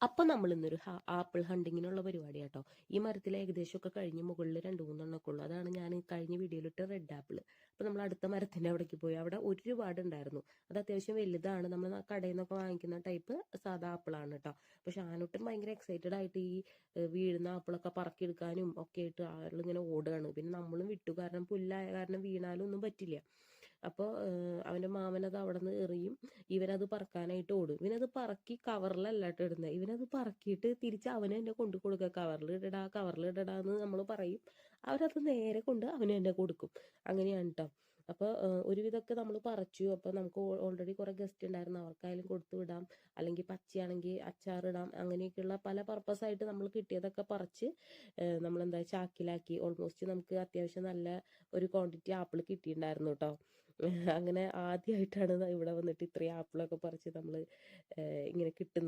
അപ്പം നമ്മൾ ഇന്നൊരു ആപ്പിൾ ഹണ്ടിങ്ങിനുള്ള പരിപാടി കേട്ടോ. ഈ മരത്തിൽ ഏകദേശമൊക്കെ കഴിഞ്ഞ് മുകളിൽ 2-3 ഉള്ളൂ. അതാണ് ഞാൻ കഴിഞ്ഞ വീഡിയോയിലിട്ട് റെഡ് ആപ്പിൾ. അപ്പോൾ നമ്മൾ അടുത്ത മരത്തിൻ്റെ അവിടേക്ക് പോയി. അവിടെ ഒരുപാട് ഉണ്ടായിരുന്നു. അത് അത്യാവശ്യം വലുതാണ്. നമ്മൾ കടയിൽ നിന്നൊക്കെ വാങ്ങിക്കുന്ന ടൈപ്പ് സാധാ ആപ്പിളാണ് കേട്ടോ. അപ്പോൾ ഷാനുട്ടൻ ഭയങ്കര എക്സൈറ്റഡ് ആയിട്ട് ഈ വീഴുന്ന ആപ്പിളൊക്കെ പറക്കിയെടുക്കാനും ഒക്കെ ആയിട്ട് ആളിങ്ങനെ ഓടുകയാണ്. പിന്നെ നമ്മളും വിട്ടു, കാരണം പുല്ലായ കാരണം വീണാലും ഒന്നും പറ്റില്ല. അപ്പോൾ അവൻ്റെ മാമനത് അവിടെ നിന്ന് എറിയും, ഇവനത് പറക്കാനായിട്ട് ഓടും. ഇവനത് പറക്കി കവറിലല്ല കേട്ടോ ഇടുന്നത്, ഇവനത് പറക്കിയിട്ട് തിരിച്ച് അവന് തന്നെ കൊണ്ടു കൊടുക്കുക. കവറിലിടടാ എന്ന് നമ്മൾ പറയും, അവരത് നേരെ കൊണ്ട് അവന് തന്നെ കൊടുക്കും. അങ്ങനെയാണ് കേട്ടോ. അപ്പോൾ ഒരുവിധമൊക്കെ നമ്മൾ പറിച്ചു. അപ്പോൾ നമുക്ക് ഓൾറെഡി കുറേ ഗസ്റ്റ് ഉണ്ടായിരുന്നു, അവർക്കായാലും കൊടുത്തു വിടാം, അല്ലെങ്കിൽ പച്ചയാണെങ്കിൽ അച്ചാറിടാം, അങ്ങനെയൊക്കെയുള്ള പല പർപ്പസായിട്ട് നമ്മൾ കിട്ടിയതൊക്കെ പറിച്ച് നമ്മളെന്താ ചാക്കിലാക്കി. ഓൾമോസ്റ്റ് നമുക്ക് അത്യാവശ്യം നല്ല ഒരു ക്വാണ്ടിറ്റി ആപ്പിൾ കിട്ടിയിട്ടുണ്ടായിരുന്നു കേട്ടോ. അങ്ങനെ ആദ്യമായിട്ടാണ് ഇവിടെ വന്നിട്ട് ഇത്രയും ആപ്പിളൊക്കെ പറിച്ച് നമ്മൾ ഇങ്ങനെ കിട്ടുന്നത്.